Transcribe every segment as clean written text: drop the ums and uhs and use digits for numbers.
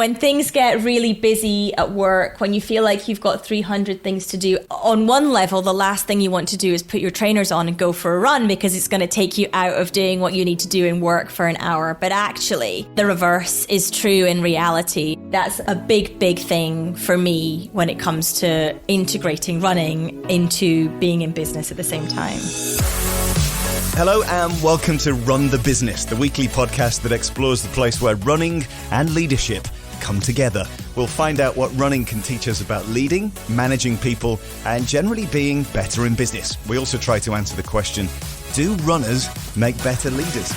when things get really busy at work, when you feel like you've got 300 things to do, on one level, the last thing you want to do is put your trainers on and go for a run because it's going to take you out of doing what you need to do in work for an hour. But actually, the reverse is true in reality. That's a big, big thing for me when it comes to integrating running into being in business at the same time. Hello and welcome to Run the Business, the weekly podcast that explores the place where running and leadership come together. We'll find out what running can teach us about leading, managing people, and generally being better in business. We also try to answer the question, do runners make better leaders?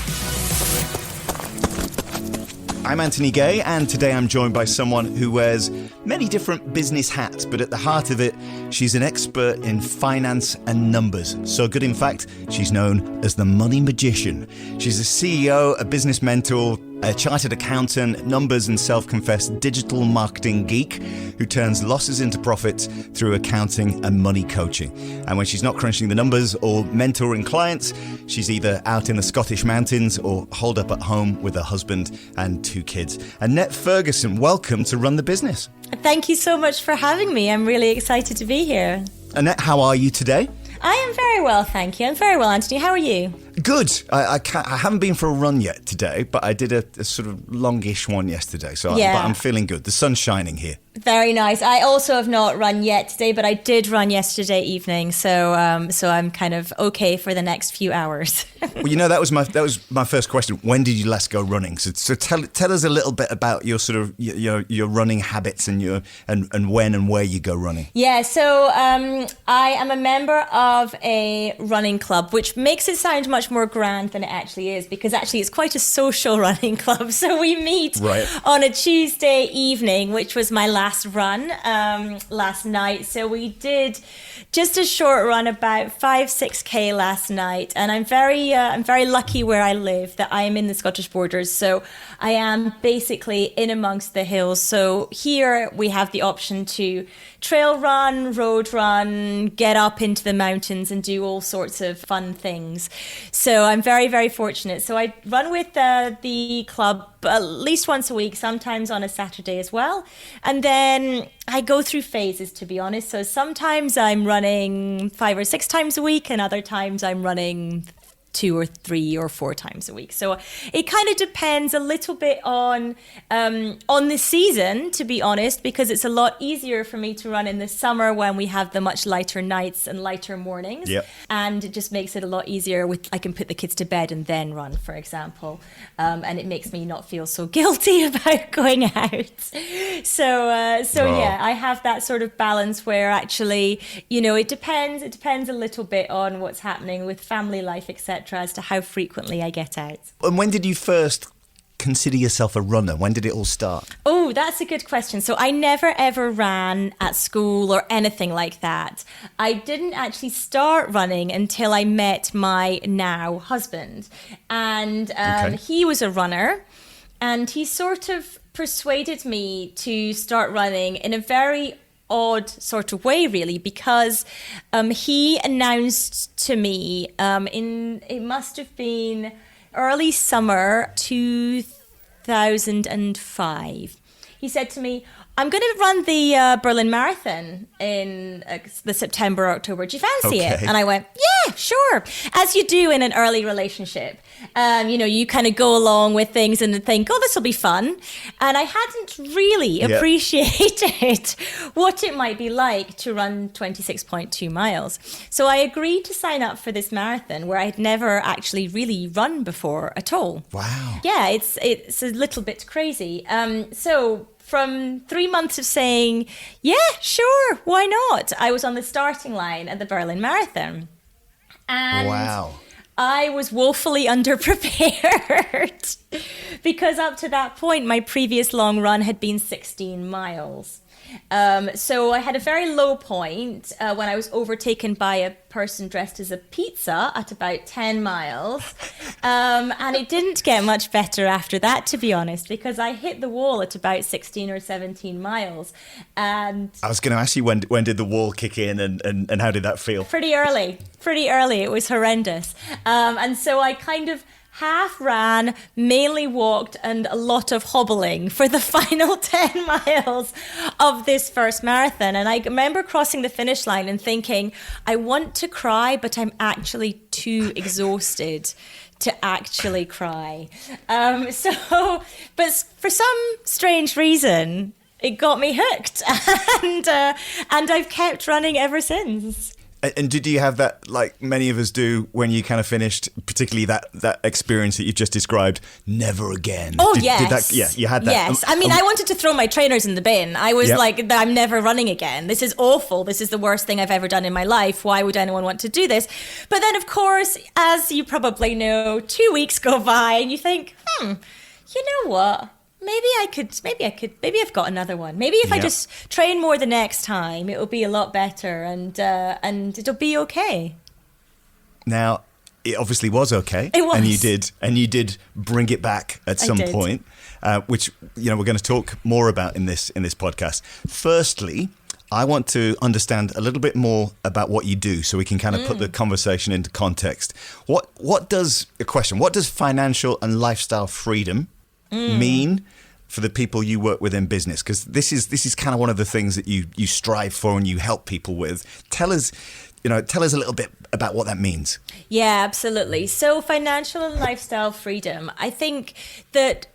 I'm Anthony Gay, and today I'm joined by someone who wears many different business hats, but at the heart of it, she's an expert in finance and numbers. So good, in fact, she's known as the money magician. She's a CEO, a business mentor, a chartered accountant, numbers and self-confessed digital marketing geek who turns losses into profits through accounting and money coaching. And when she's not crunching the numbers or mentoring clients, she's either out in the Scottish mountains or holed up at home with her husband and 2 kids. Annette Ferguson, welcome to Run the Business. Thank you so much for having me. I'm really excited to be here. Annette, how are you today? I am very well, thank you. I'm very well, Anthony. How are you? Good. I haven't been for a run yet today, but I did a sort of longish one yesterday, but I'm feeling good. The sun's shining here. Very nice. I also have not run yet today, but I did run yesterday evening, so I'm kind of okay for the next few hours. Well, you know, that was my first question. When did you last go running? So tell us a little bit about your sort of your running habits and and when and where you go running. Yeah, so I am a member of a running club, which makes it sound much more grand than it actually is, because actually it's quite a social running club. So we meet on a Tuesday evening, which was my last run last night. So we did just a short run, about 5-6K last night, and I'm very lucky where I live that I am in the Scottish borders, so I am basically in amongst the hills. So here we have the option to trail run, road run, get up into the mountains and do all sorts of fun things. So I'm very, very fortunate. So I run with the club at least once a week, sometimes on a Saturday as well. And then I go through phases, to be honest. So sometimes I'm running 5 or 6 times a week, and other times I'm running 2 or 3 or 4 times a week. So it kind of depends a little bit on the season, to be honest, because it's a lot easier for me to run in the summer when we have the much lighter nights and lighter mornings. Yep. And it just makes it a lot easier I can put the kids to bed and then run, for example. And it makes me not feel so guilty about going out. So yeah, I have that sort of balance where actually, it depends a little bit on what's happening with family life, etc., as to how frequently I get out. And when did you first consider yourself a runner? When did it all start? Oh, that's a good question. So I never ever ran at school or anything like that. I didn't actually start running until I met my now husband. And he was a runner, and he sort of persuaded me to start running in a very odd sort of way, really, because he announced to me it must have been early summer 2005. He said to me, I'm going to run the Berlin Marathon in the September, October. Do you fancy it? And I went, yeah, sure. As you do in an early relationship. You kind of go along with things and think, oh, this will be fun. And I hadn't really appreciated what it might be like to run 26.2 miles. So I agreed to sign up for this marathon where I'd never actually really run before at all. Wow. Yeah, it's a little bit crazy. So from 3 months of saying, yeah, sure, why not? I was on the starting line at the Berlin Marathon. And wow. I was woefully underprepared because up to that point, my previous long run had been 16 miles. So I had a very low point when I was overtaken by a person dressed as a pizza at about 10 miles. And it didn't get much better after that, to be honest, because I hit the wall at about 16 or 17 miles. And I was going to ask you, when did the wall kick in and how did that feel? Pretty early. It was horrendous. And so I kind of half ran, mainly walked, and a lot of hobbling for the final 10 miles of this first marathon. And I remember crossing the finish line and thinking, I want to cry, but I'm actually too exhausted to actually cry. But for some strange reason, it got me hooked, and I've kept running ever since. And did you have that, like many of us do, when you kind of finished, particularly that experience that you've just described, never again? Oh, yes. You had that. Yes. I mean, I wanted to throw my trainers in the bin. I was like, I'm never running again. This is awful. This is the worst thing I've ever done in my life. Why would anyone want to do this? But then, of course, as you probably know, 2 weeks go by and you think, you know what? Maybe I've got another one. Maybe if I just train more the next time, it'll be a lot better and it'll be okay. Now, it obviously was okay. It was. And you did bring it back at some point, which, we're going to talk more about in this podcast. Firstly, I want to understand a little bit more about what you do so we can kind of put the conversation into context. What does financial and lifestyle freedom mean for the people you work with in business? Because this is kind of one of the things that you strive for and you help people with. Tell us a little bit about what that means. Yeah, absolutely. So financial and lifestyle freedom, I think that,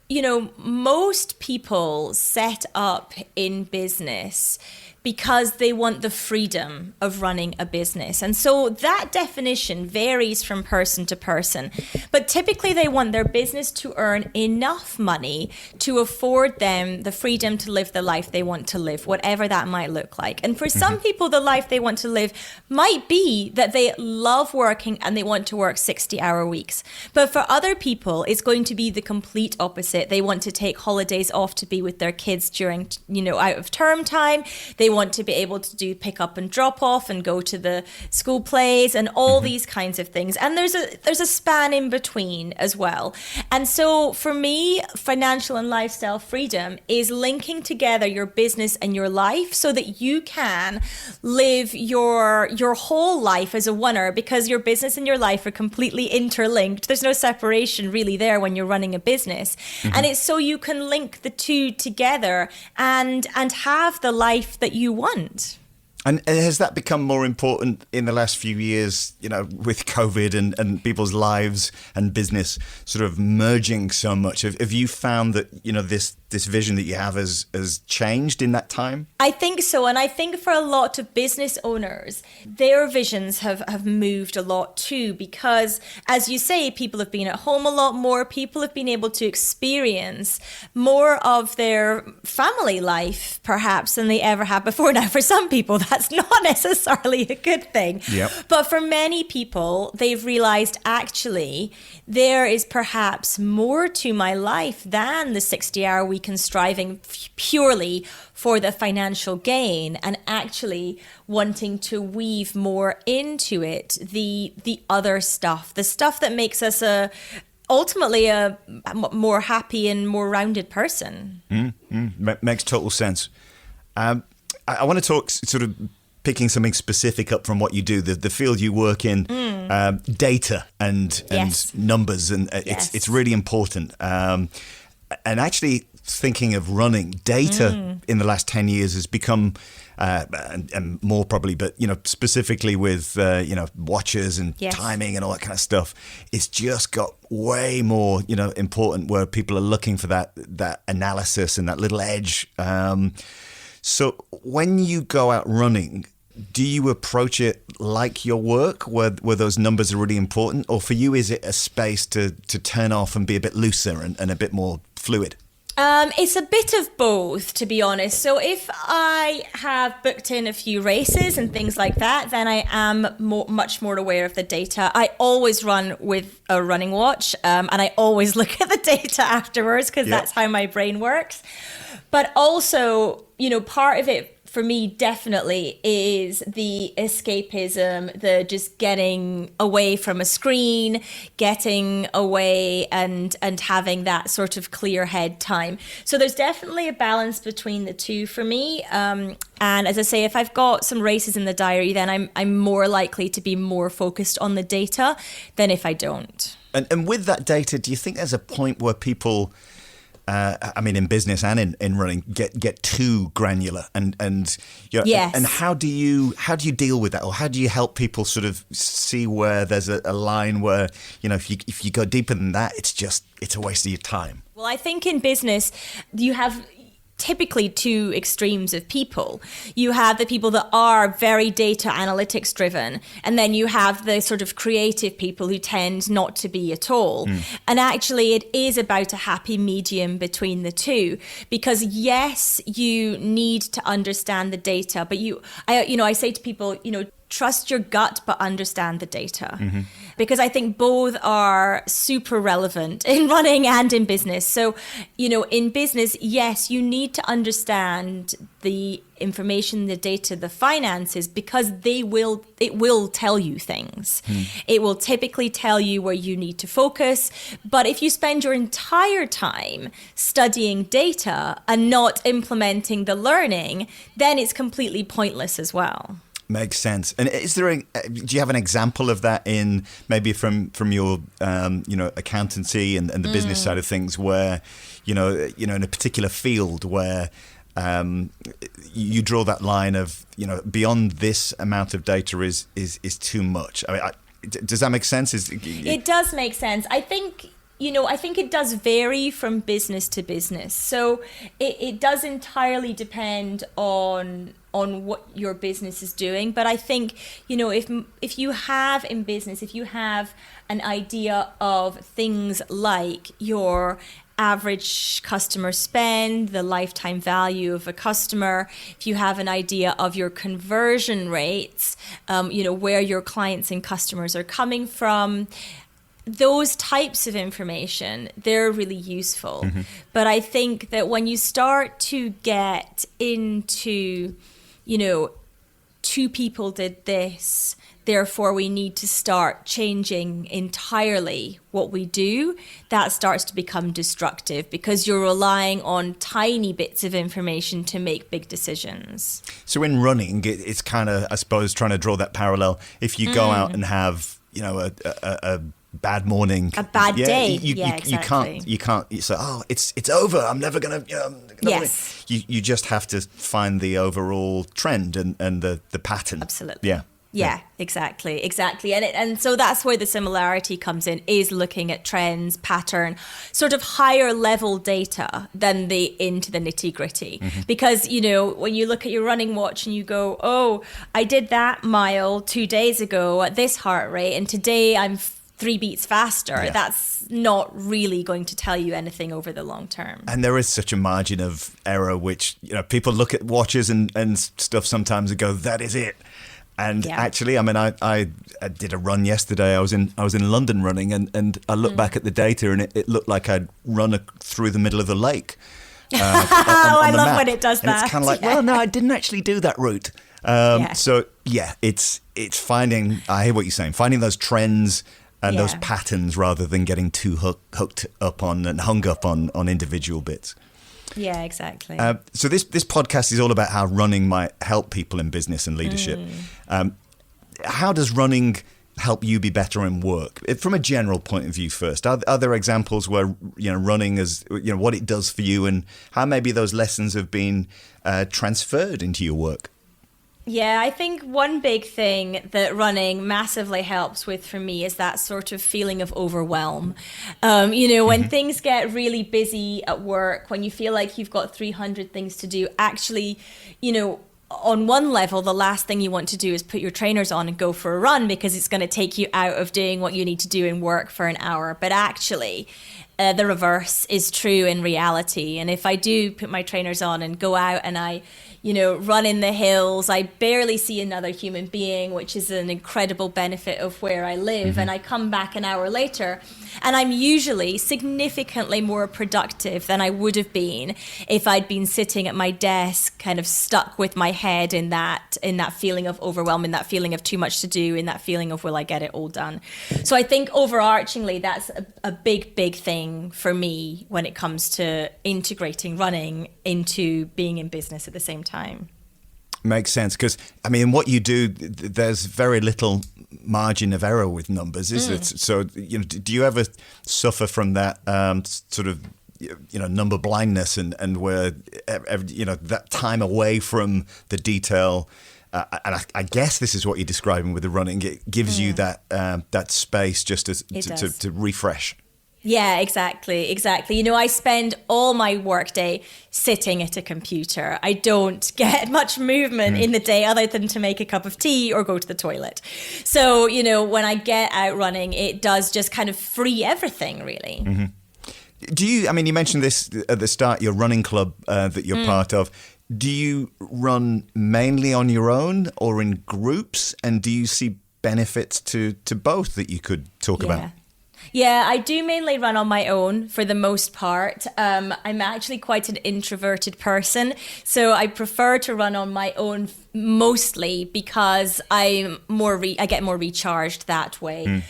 most people set up in business because they want the freedom of running a business. And so that definition varies from person to person. But typically they want their business to earn enough money to afford them the freedom to live the life they want to live, whatever that might look like. And for some people, the life they want to live might be that they love working and they want to work 60-hour weeks. But for other people, it's going to be the complete opposite. They want to take holidays off to be with their kids during, out of term time. They want to be able to do pick up and drop off and go to the school plays and all these kinds of things. And there's a span in between as well. And so for me, financial and lifestyle freedom is linking together your business and your life so that you can live your whole life as a oneer, because your business and your life are completely interlinked. There's no separation really there when you're running a business. And it's so you can link the two together and have the life that you want. And has that become more important in the last few years, with COVID and people's lives and business sort of merging so much? Have you found that, this vision that you have has changed in that time? I think so. And I think for a lot of business owners, their visions have moved a lot too, because as you say, people have been at home a lot more. People have been able to experience more of their family life perhaps than they ever have before. Now, for some people, that's not necessarily a good thing. Yep. But for many people, they've realized actually there is perhaps more to my life than the 60-hour week and striving purely for the financial gain, and actually wanting to weave more into it the other stuff, the stuff that makes us ultimately a more happy and more rounded person. Makes total sense. I want to talk sort of picking something specific up from what you do, the field you work in, data and numbers, and it's really important. And actually thinking of running, data in the last 10 years has become, and more probably, but specifically with watches and timing and all that kind of stuff, it's just got way more important, where people are looking for that analysis and that little edge. So when you go out running, do you approach it like your work, where those numbers are really important? Or for you, is it a space to turn off and be a bit looser and a bit more fluid? It's a bit of both, to be honest. So if I have booked in a few races and things like that, then I am much more aware of the data. I always run with a running watch, and I always look at the data afterwards, because that's how my brain works. But also, part of it for me definitely is the escapism, the just getting away from a screen, getting away and having that sort of clear head time. So there's definitely a balance between the two for me. And as I say, if I've got some races in the diary, then I'm more likely to be more focused on the data than if I don't. And with that data, do you think there's a point where people, in business and in running, get too granular, and yes. and how do you deal with that, or how do you help people sort of see where there's a line where, if you go deeper than that, it's a waste of your time? Well, I think in business you have typically two extremes of people. You have the people that are very data analytics driven, and then you have the sort of creative people who tend not to be at all. And actually it is about a happy medium between the two, because yes, you need to understand the data, but I say to people, trust your gut, but understand the data. Because I think both are super relevant in running and in business. So, in business, yes, you need to understand the information, the data, the finances, because it will tell you things. It will typically tell you where you need to focus. But if you spend your entire time studying data and not implementing the learning, then it's completely pointless as well. Makes sense. And do you have an example of that in maybe from your accountancy and the business side of things, where in a particular field where you draw that line of beyond this amount of data is too much? Does that make sense? It does make sense. I think it does vary from business to business. So it does entirely depend on what your business is doing. But I think, if you have in business, if you have an idea of things like your average customer spend, the lifetime value of a customer, if you have an idea of your conversion rates, where your clients and customers are coming from, those types of information, they're really useful. But I think that when you start to get into, two people did this, therefore we need to start changing entirely what we do, that starts to become destructive, because you're relying on tiny bits of information to make big decisions. So in running, it's kind of, I suppose, trying to draw that parallel. If you go out and have, a bad morning, a bad day, exactly. you can't say, it's over, I'm never gonna yes. You just have to find the overall trend and the pattern. Absolutely. Yeah, exactly. And so that's where the similarity comes in, is looking at trends, pattern, sort of higher level data than into the nitty gritty. Because, when you look at your running watch and you go, oh, I did that mile 2 days ago at this heart rate, and today I'm 3 beats faster, that's not really going to tell you anything over the long term. And there is such a margin of error, which, people look at watches and stuff sometimes and go, that is it. And actually, I did a run yesterday. I was in London running, and I looked back at the data, and it looked like I'd run through the middle of the lake. I love when it does that. And it's kind of like, well, no, I didn't actually do that route. So it's finding. I hear what you're saying. Finding those trends and those patterns, rather than getting too hooked up on and hung up on individual bits. Yeah, exactly. So this podcast is all about how running might help people in business and leadership. How does running help you be better in work? From a general point of view first, are there examples where running is what it does for you, and how maybe those lessons have been transferred into your work? Yeah, I think one big thing that running massively helps with for me is that sort of feeling of overwhelm. When things get really busy at work, when you feel like you've got 300 things to do, actually, on one level, the last thing you want to do is put your trainers on and go for a run, because it's going to take you out of doing what you need to do in work for an hour. But actually, the reverse is true in reality. And if I do put my trainers on and go out and I run in the hills, I barely see another human being, which is an incredible benefit of where I live. And I come back an hour later and I'm usually significantly more productive than I would have been if I'd been sitting at my desk, kind of stuck with my head in that feeling of overwhelm, in that feeling of too much to do, in that feeling of, will I get it all done? So I think overarchingly, that's a big, big thing for me when it comes to integrating running into being in business at the same time. Makes sense, because I mean, what you do, there's very little margin of error with numbers, is it? So, do you ever suffer from that sort of, number blindness, and where that time away from the detail? And I guess this is what you're describing with the running. It gives you that space just to refresh. Yeah, exactly. I spend all my workday sitting at a computer. I don't get much movement in the day other than to make a cup of tea or go to the toilet. So, when I get out running, it does just kind of free everything, really. Mm-hmm. You mentioned this at the start, your running club that you're part of. Do you run mainly on your own or in groups? And do you see benefits to both that you could talk about? Yeah, I do mainly run on my own for the most part. I'm actually quite an introverted person, so I prefer to run on my own mostly because I get more recharged that way.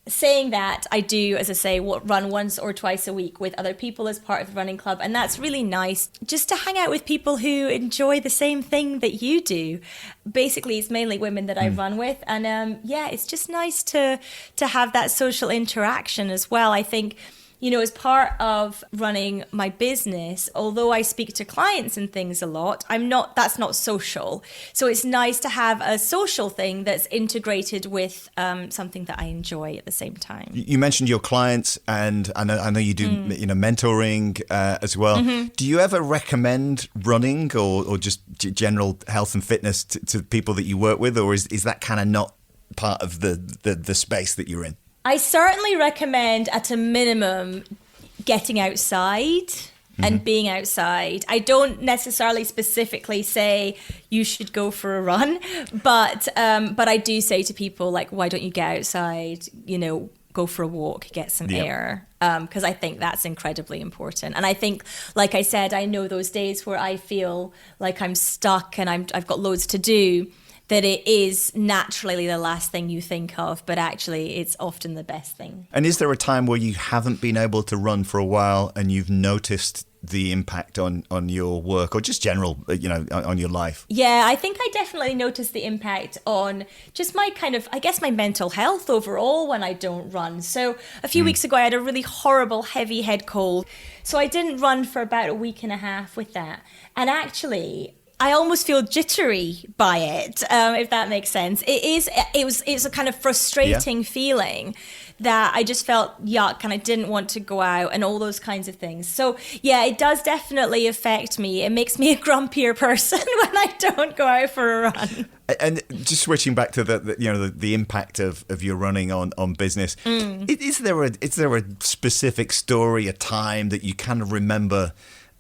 Saying that, I do, as I say, run once or twice a week with other people as part of the running club. And that's really nice, just to hang out with people who enjoy the same thing that you do. Basically, it's mainly women that I run with. And it's just nice to have that social interaction as well. I think, as part of running my business, although I speak to clients and things a lot, that's not social. So it's nice to have a social thing that's integrated with something that I enjoy at the same time. You mentioned your clients, and I know you do mentoring as well. Mm-hmm. Do you ever recommend running or just general health and fitness to people that you work with, or is that kind of not part of the space that you're in? I certainly recommend, at a minimum, getting outside and being outside. I don't necessarily specifically say you should go for a run, but I do say to people, like, why don't you get outside, go for a walk, get some air, because I think that's incredibly important. And I think, like I said, I know those days where I feel like I'm stuck and I've got loads to do, that it is naturally the last thing you think of, but actually it's often the best thing. And is there a time where you haven't been able to run for a while and you've noticed the impact on your work or just general, on your life? Yeah, I think I definitely noticed the impact on just my my mental health overall when I don't run. So a few weeks ago, I had a really horrible heavy head cold. So I didn't run for about a week and a half with that. And actually, I almost feel jittery by it, if that makes sense. It's a kind of frustrating feeling that I just felt yuck and I didn't want to go out and all those kinds of things. So yeah, it does definitely affect me. It makes me a grumpier person when I don't go out for a run. And just switching back to the impact of your running on business, is there a specific story, a time that you kind of remember?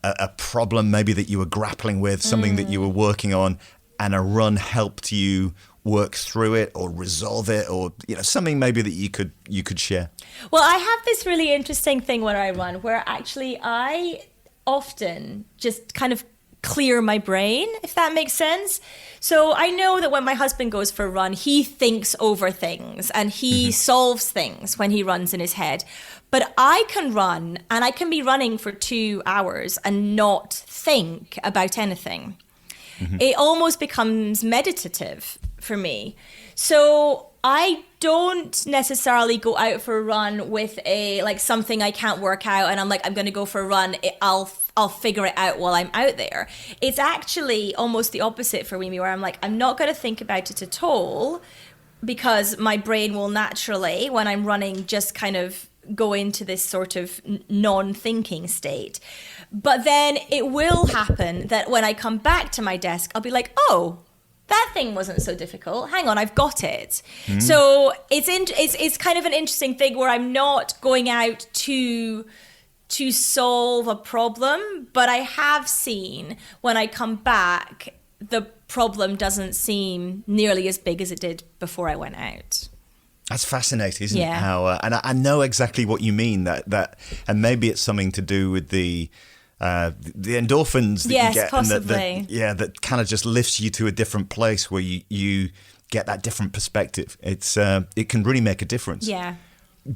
A problem maybe that you were grappling with, something that you were working on, and a run helped you work through it or resolve it, or something maybe that you could share? Well, I have this really interesting thing when I run, where actually I often just kind of clear my brain, if that makes sense. So I know that when my husband goes for a run, he thinks over things and he solves things when he runs in his head. But I can run, and I can be running for 2 hours and not think about anything. It almost becomes meditative for me. So I don't necessarily go out for a run with something I can't work out and I'm like, I'm going to go for a run. I'll figure it out while I'm out there. It's actually almost the opposite for me, where I'm like, I'm not going to think about it at all, because my brain will naturally, when I'm running, just kind of go into this sort of non-thinking state. But then it will happen that when I come back to my desk, I'll be like, oh, that thing wasn't so difficult. Hang on, I've got it. So it's kind of an interesting thing where I'm not going out to solve a problem, but I have seen when I come back, the problem doesn't seem nearly as big as it did before I went out. That's fascinating, isn't it? How and I know exactly what you mean. That and maybe it's something to do with the endorphins that you get, possibly. And that kind of just lifts you to a different place where you get that different perspective. It can really make a difference. Yeah.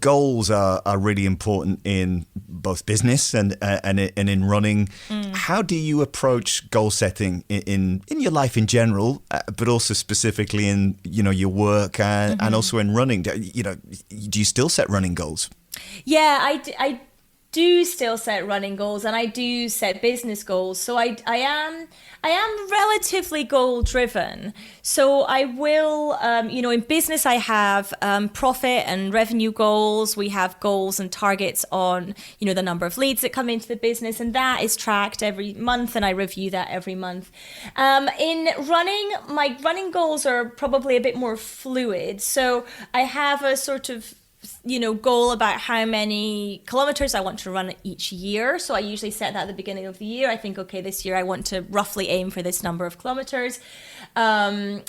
goals are really important in both business and in running. How do you approach goal setting in your life in general, but also specifically in your work and also in running? Do you still set running goals? Yeah, I do still set running goals, and I do set business goals. So I am relatively goal driven. So I will, in business I have profit and revenue goals. We have goals and targets on, the number of leads that come into the business, and that is tracked every month, and I review that every month. In running, my running goals are probably a bit more fluid. So I have a sort of goal about how many kilometers I want to run each year. So I usually set that at the beginning of the year. I think, okay, this year I want to roughly aim for this number of kilometers. And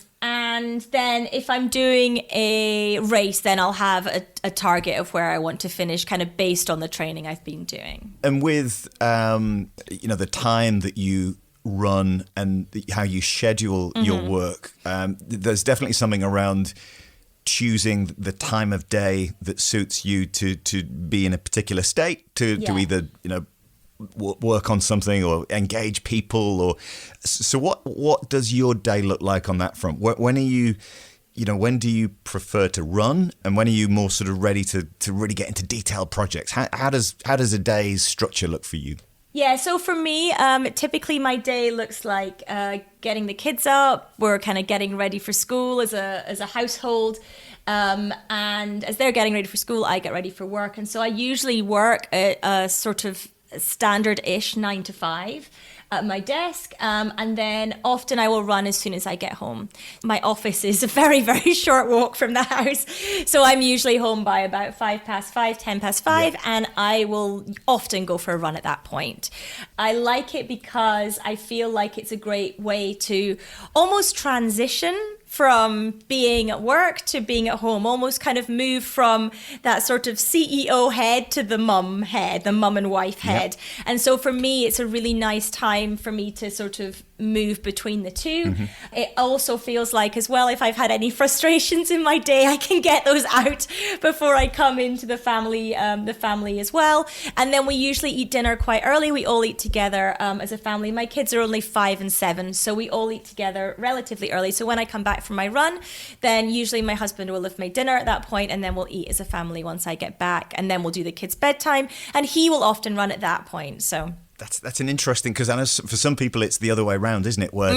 then if I'm doing a race, then I'll have a target of where I want to finish, kind of based on the training I've been doing. And with, the time that you run and how you schedule your work, there's definitely something around choosing the time of day that suits you to be in a particular state, to either work on something or engage people. Or so what does your day look like on that front? When are you when do you prefer to run, and when are you more sort of ready to really get into detailed projects? How does a day's structure look for you? Yeah, so for me, typically my day looks like getting the kids up. We're kind of getting ready for school as a household. And as they're getting ready for school, I get ready for work. And so I usually work a sort of standard-ish 9 to 5 at my desk. And then often I will run as soon as I get home. My office is a very, very short walk from the house. So I'm usually home by about 5:05, 10:05, and I will often go for a run at that point. I like it because I feel like it's a great way to almost transition from being at work to being at home, almost kind of move from that sort of CEO head to the mum head, the mum and wife head. Yep. And so for me, it's a really nice time for me to sort of move between the two. It also feels like as well, if I've had any frustrations in my day, I can get those out before I come into the family as well. And then we usually eat dinner quite early. We all eat together as a family. My kids are only 5 and 7, so we all eat together relatively early. So when I come back from my run, then usually my husband will have made dinner at that point, and then we'll eat as a family once I get back, and then we'll do the kids' bedtime, and he will often run at that point. So That's an interesting, because I know for some people it's the other way around, isn't it? Where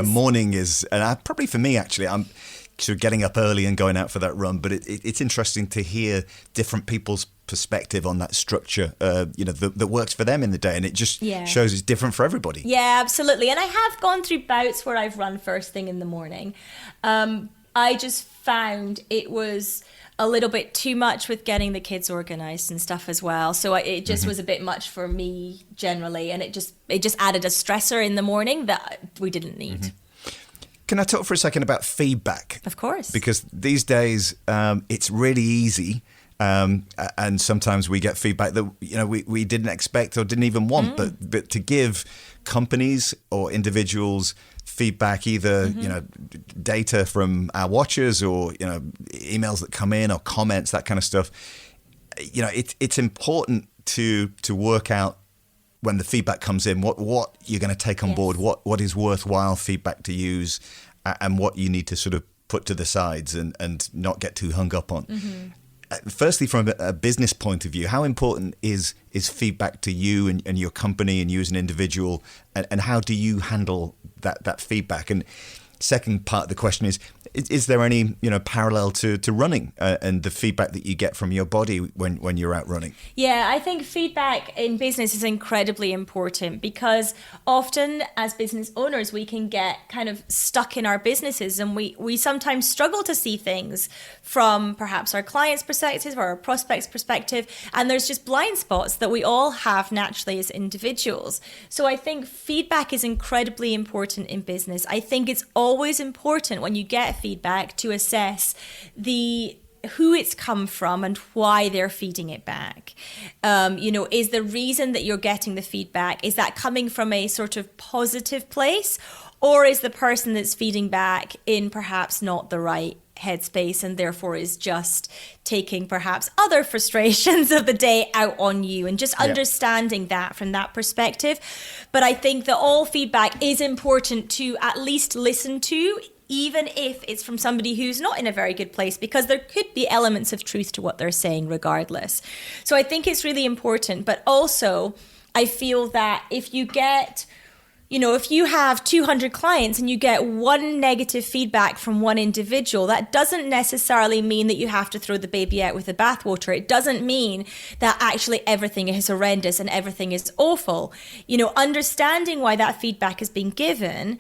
morning is, and probably for me actually, I'm sort of getting up early and going out for that run. But it's interesting to hear different people's perspective on that structure, that works for them in the day, and it just shows it's different for everybody. Yeah, absolutely. And I have gone through bouts where I've run first thing in the morning. I just found it was a little bit too much with getting the kids organized and stuff as well. So it just was a bit much for me generally, and it just added a stressor in the morning that we didn't need. Can I talk for a second about feedback? Of course. Because these days it's really easy, and sometimes we get feedback that we didn't expect or didn't even want. But to give companies or individuals feedback, either data from our watchers or emails that come in or comments, that kind of stuff, it's important to work out when the feedback comes in what you're going to take on board, what is worthwhile feedback to use, and what you need to sort of put to the sides and not get too hung up on. Firstly, from a business point of view, how important is feedback to you and your company and you as an individual, and how do you handle that feedback? And second part of the question is there any parallel to running and the feedback that you get from your body when you're out running? Yeah, I think feedback in business is incredibly important, because often as business owners we can get kind of stuck in our businesses, and we sometimes struggle to see things from perhaps our clients' perspective or our prospects' perspective, and there's just blind spots that we all have naturally as individuals. So I think feedback is incredibly important in business. I think it's always important when you get feedback to assess who it's come from and why they're feeding it back. Is the reason that you're getting the feedback, is that coming from a sort of positive place, or is the person that's feeding back in perhaps not the right headspace and therefore is just taking perhaps other frustrations of the day out on you, and just understanding that from that perspective. But I think that all feedback is important to at least listen to, even if it's from somebody who's not in a very good place, because there could be elements of truth to what they're saying regardless. So I think it's really important. But also, I feel that if you get, if you have 200 clients and you get one negative feedback from one individual, that doesn't necessarily mean that you have to throw the baby out with the bathwater. It doesn't mean that actually everything is horrendous and everything is awful. Understanding why that feedback is being given.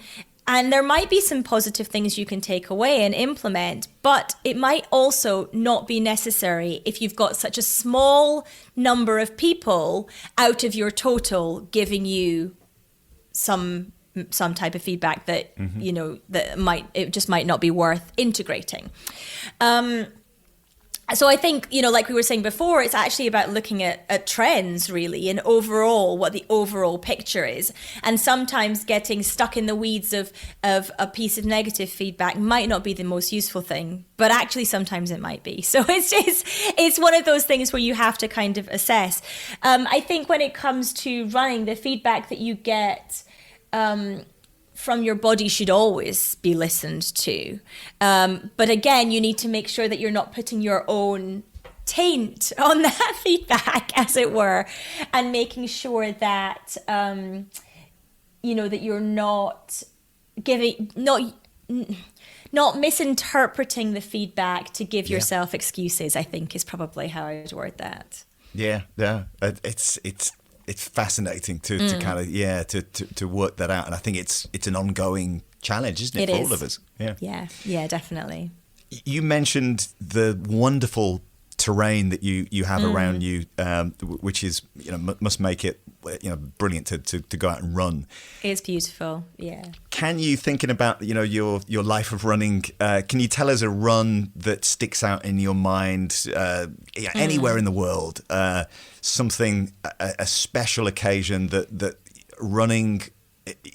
And there might be some positive things you can take away and implement, but it might also not be necessary if you've got such a small number of people out of your total giving you some type of feedback that, it just might not be worth integrating. So I think, like we were saying before, it's actually about looking at trends really, and overall what the overall picture is. And sometimes getting stuck in the weeds of a piece of negative feedback might not be the most useful thing, but actually sometimes it might be. So it's one of those things where you have to kind of assess. I think when it comes to running, the feedback that you get from your body should always be listened to. But again, you need to make sure that you're not putting your own taint on that feedback, as it were, and making sure that, that you're not not misinterpreting the feedback to give yourself excuses, I think is probably how I would word that. Yeah. It's fascinating to kind of to work that out, and I think it's an ongoing challenge, isn't it, for all of us? Yeah, definitely. You mentioned the wonderful terrain that you have around you, which is must make it brilliant to go out and run. It's beautiful, yeah. Can you, thinking about your life of running, can you tell us a run that sticks out in your mind, anywhere in the world, something, a special occasion that running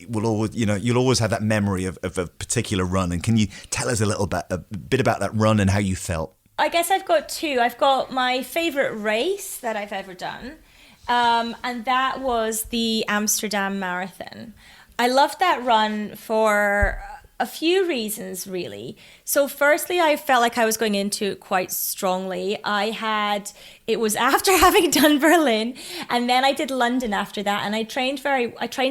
will always, you'll always have that memory of a particular run, and can you tell us a bit about that run and how you felt? I guess I've got two. I've got my favorite race that I've ever done, and that was the Amsterdam Marathon. I loved that run for a few reasons, really. So firstly, I felt like I was going into it quite strongly. It was after having done Berlin, and then I did London after that, and I trained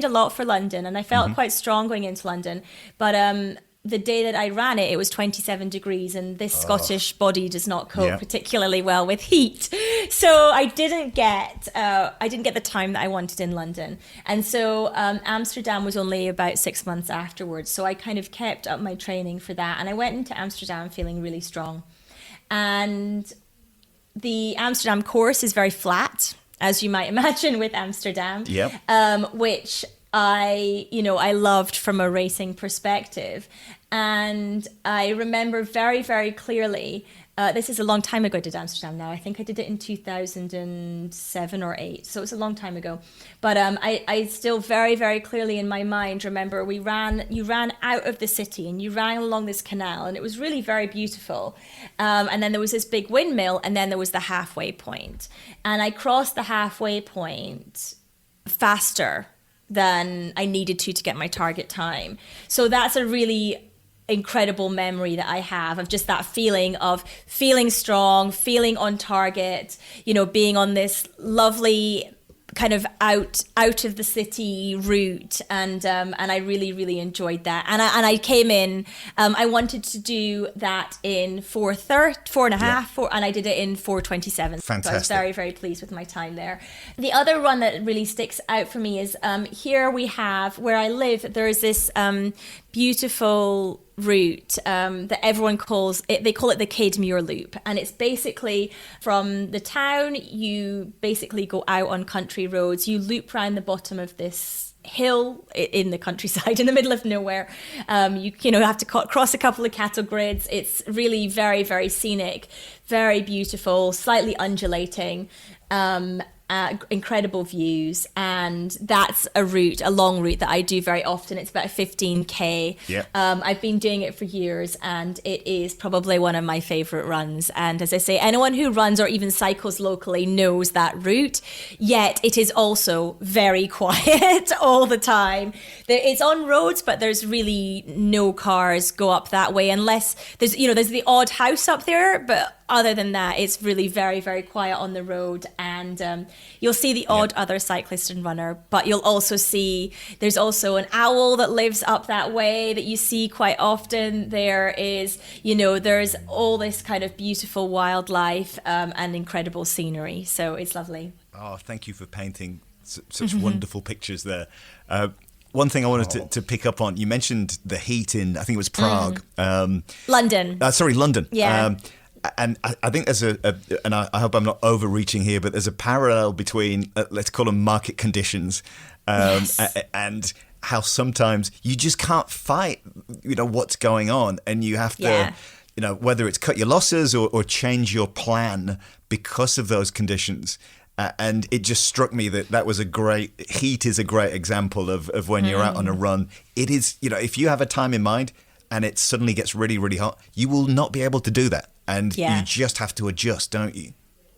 a lot for London, and I felt quite strong going into London. But the day that I ran it was 27 degrees, and this Scottish body does not cope particularly well with heat. So I didn't get the time that I wanted in London. And so Amsterdam was only about 6 months afterwards. So I kind of kept up my training for that. And I went into Amsterdam feeling really strong. And the Amsterdam course is very flat, as you might imagine with Amsterdam, which I loved from a racing perspective. And I remember very, very clearly, this is a long time ago I did Amsterdam now. I think I did it in 2007 or 8. So it's a long time ago. But I still very, very clearly in my mind remember you ran out of the city and you ran along this canal, and it was really very beautiful. And then there was this big windmill, and then there was the halfway point. And I crossed the halfway point faster than I needed to get my target time. So that's a really incredible memory that I have of just that feeling of feeling strong, feeling on target, being on this lovely kind of out of the city route, and I really, really enjoyed that. And I came in, I wanted to do that in 4:30, and I did it in 4:27. Fantastic. So I was very, very pleased with my time there. The other run that really sticks out for me is here we have, where I live, there is this beautiful route that everyone calls it, they call it the Cademuir Loop, and it's basically from the town, you basically go out on country roads, you loop around the bottom of this hill in the countryside in the middle of nowhere. You have to cross a couple of cattle grids. It's really very, very scenic, very beautiful, slightly undulating. incredible views, and that's a long route that I do very often. It's about 15k. Yeah. I've been doing it for years, and it is probably one of my favorite runs. And as I say, anyone who runs or even cycles locally knows that route. Yet it is also very quiet all the time. It's on roads, but there's really no cars go up that way unless there's the odd house up there, but other than that, it's really very, very quiet on the road. And you'll see the odd other cyclist and runner, but you'll also see there's also an owl that lives up that way that you see quite often. There is, there's all this kind of beautiful wildlife and incredible scenery. So it's lovely. Oh, thank you for painting such wonderful pictures there. One thing I wanted to pick up on, you mentioned the heat in, I think it was Prague. London. London. Yeah. And I think there's and I hope I'm not overreaching here, but there's a parallel between, let's call them market conditions, and how sometimes you just can't fight, what's going on. And you have to, whether it's cut your losses or change your plan because of those conditions. And it just struck me that was heat is a great example of when you're out on a run. It is, if you have a time in mind and it suddenly gets really, really hot, you will not be able to do that. And you just have to adjust, don't you?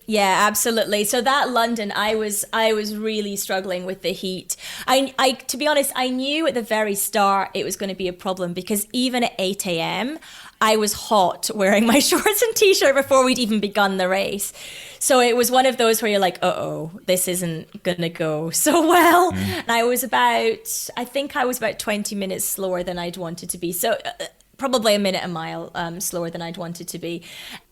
Yeah, absolutely. So that London, I was really struggling with the heat. I to be honest, I knew at the very start it was going to be a problem because even at 8 a.m., I was hot wearing my shorts and t-shirt before we'd even begun the race. So it was one of those where you're like, this isn't going to go so well. And I think I was about 20 minutes slower than I'd wanted to be. So probably a minute a mile slower than I'd wanted to be.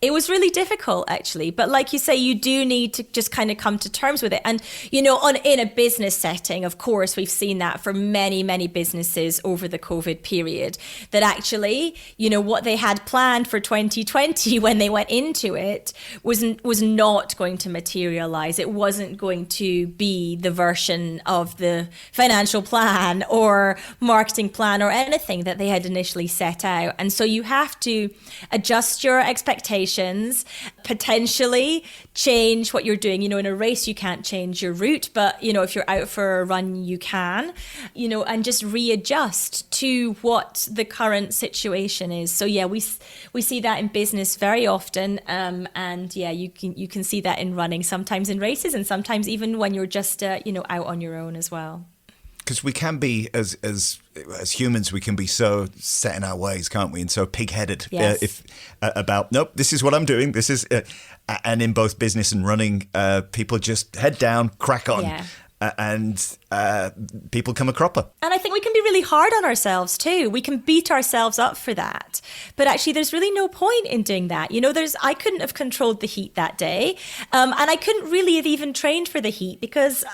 It was really difficult, actually. But like you say, you do need to just kind of come to terms with it. And, in a business setting, of course, we've seen that for many, many businesses over the COVID period, that actually, what they had planned for 2020 when they went into it was not going to materialize. It wasn't going to be the version of the financial plan or marketing plan or anything that they had initially set out. And so you have to adjust your expectations, potentially change what you're doing. In a race, you can't change your route, but, if you're out for a run, you can, and just readjust to what the current situation is. So, we see that in business very often. And you can see that in running, sometimes in races and sometimes even when you're just, out on your own as well. Because we can be, as humans, we can be so set in our ways, can't we? And so pig-headed about, nope, this is what I'm doing. This is, and in both business and running, people just head down, crack on. Yeah. And people come a cropper. And I think we can be really hard on ourselves too. We can beat ourselves up for that. But actually, there's really no point in doing that. I couldn't have controlled the heat that day. And I couldn't really have even trained for the heat because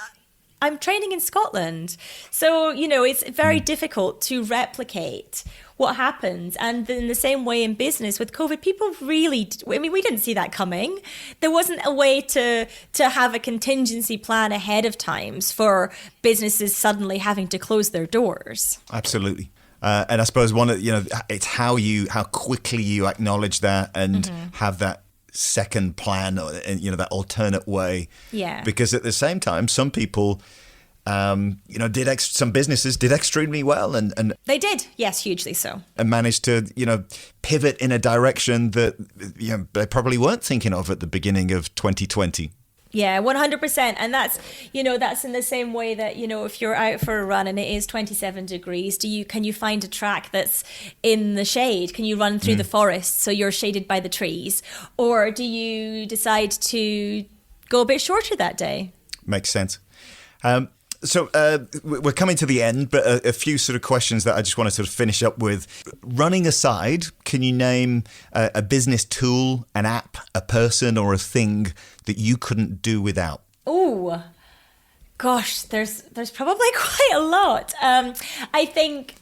I'm training in Scotland. So, it's very difficult to replicate what happens. And in the same way in business with COVID, people really, we didn't see that coming. There wasn't a way to have a contingency plan ahead of times for businesses suddenly having to close their doors. Absolutely. And I suppose it's how quickly you acknowledge that and have that second plan, that alternate way. Yeah. Because at the same time, some people, some businesses did extremely well, and they did, yes, hugely so, and managed to, pivot in a direction that they probably weren't thinking of at the beginning of 2020. Yeah, 100%. And that's, that's in the same way that, if you're out for a run and it is 27 degrees, can you find a track that's in the shade? Can you run through the forest so you're shaded by the trees? Or do you decide to go a bit shorter that day? Makes sense. So we're coming to the end, but a few sort of questions that I just want to sort of finish up with. Running aside, can you name a business tool, an app, a person, or a thing that you couldn't do without? Oh, gosh, there's probably quite a lot. I think,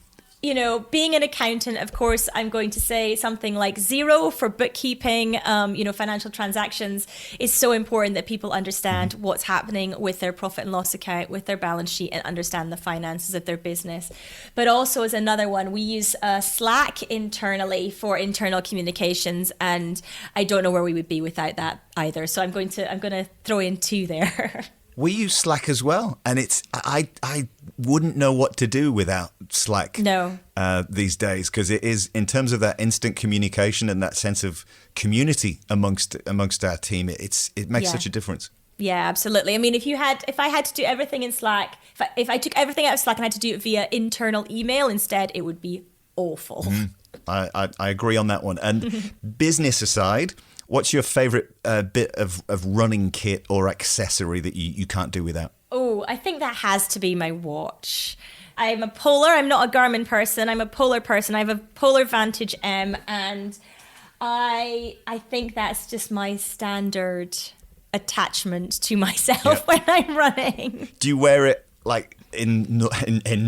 being an accountant, of course, I'm going to say something like Xero for bookkeeping, financial transactions is so important that people understand what's happening with their profit and loss account, with their balance sheet, and understand the finances of their business. But also as another one, we use Slack internally for internal communications, and I don't know where we would be without that either. So I'm going to throw in two there. We use Slack as well, and I wouldn't know what to do without Slack. No. These days, because it is, in terms of that instant communication and that sense of community amongst our team, it makes such a difference. Yeah, absolutely. I mean, if I had to do everything in Slack, if I took everything out of Slack and had to do it via internal email instead, it would be awful. I agree on that one. And business aside, what's your favorite bit of running kit or accessory that you can't do without? Oh, I think that has to be my watch. I'm a Polar. I'm not a Garmin person. I'm a Polar person. I have a Polar Vantage M, and I think that's just my standard attachment to myself when I'm running. Do you wear it like in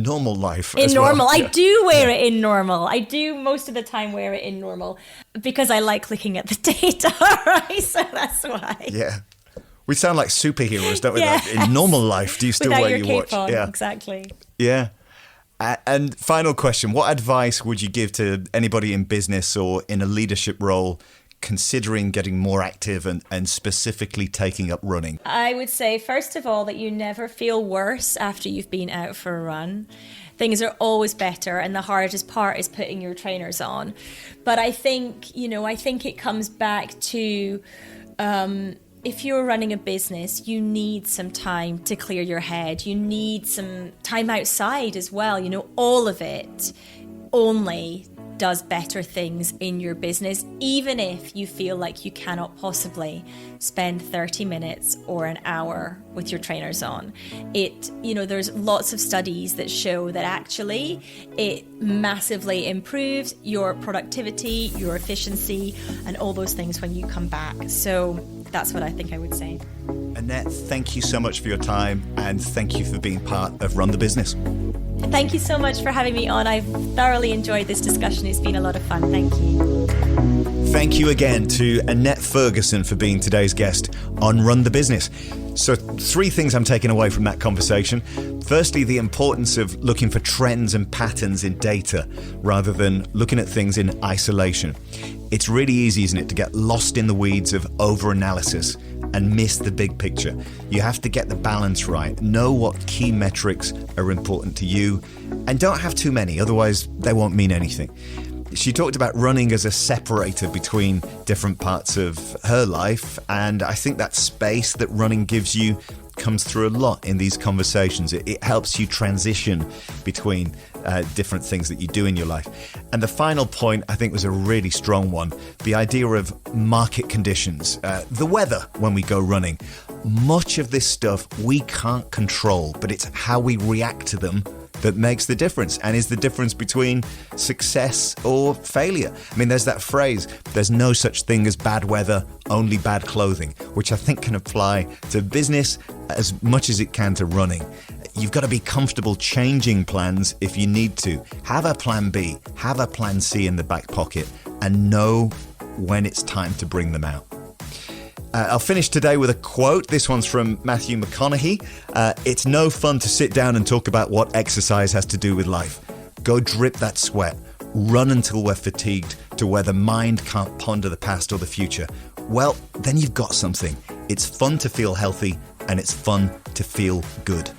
normal life? In normal, I do wear it in normal. I do most of the time wear it in normal because I like looking at the data, right? So that's why. Yeah. We sound like superheroes, don't we? Yes. Like, in normal life, do you still without wear your your cape watch? on, Yeah, exactly. Yeah. And final question, what advice would you give to anybody in business or in a leadership role considering getting more active and specifically taking up running? I would say, first of all, that you never feel worse after you've been out for a run. Things are always better, and the hardest part is putting your trainers on. But I think it comes back to if you're running a business, you need some time to clear your head. You need some time outside as well. All of it only does better things in your business, even if you feel like you cannot possibly spend 30 minutes or an hour with your trainers on. There's lots of studies that show that actually it massively improves your productivity, your efficiency, and all those things when you come back. So that's what I think I would say. Annette, thank you so much for your time, and thank you for being part of Run the Business. Thank you so much for having me on. I've thoroughly enjoyed this discussion. It's been a lot of fun. Thank you. Thank you again to Annette Ferguson for being today's guest on Run the Business. So 3 things I'm taking away from that conversation. Firstly, the importance of looking for trends and patterns in data rather than looking at things in isolation. It's really easy, isn't it, to get lost in the weeds of over-analysis and miss the big picture. You have to get the balance right, know what key metrics are important to you, and don't have too many, otherwise they won't mean anything. She talked about running as a separator between different parts of her life, and I think that space that running gives you comes through a lot in these conversations. It helps you transition between different things that you do in your life. And the final point, I think, was a really strong one. The idea of market conditions, the weather when we go running. Much of this stuff we can't control, but it's how we react to them that makes the difference and is the difference between success or failure. I mean, there's that phrase, there's no such thing as bad weather, only bad clothing, which I think can apply to business as much as it can to running. You've got to be comfortable changing plans if you need to. Have a plan B, have a plan C in the back pocket, and know when it's time to bring them out. I'll finish today with a quote. This one's from Matthew McConaughey. It's no fun to sit down and talk about what exercise has to do with life. Go drip that sweat. Run until we're fatigued to where the mind can't ponder the past or the future. Well, then you've got something. It's fun to feel healthy and it's fun to feel good.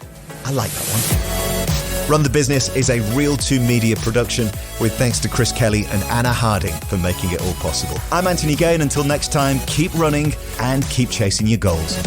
I like that one. Run the Business is a Real 2 Media production with thanks to Chris Kelly and Anna Harding for making it all possible. I'm Anthony Gay, and until next time, keep running and keep chasing your goals.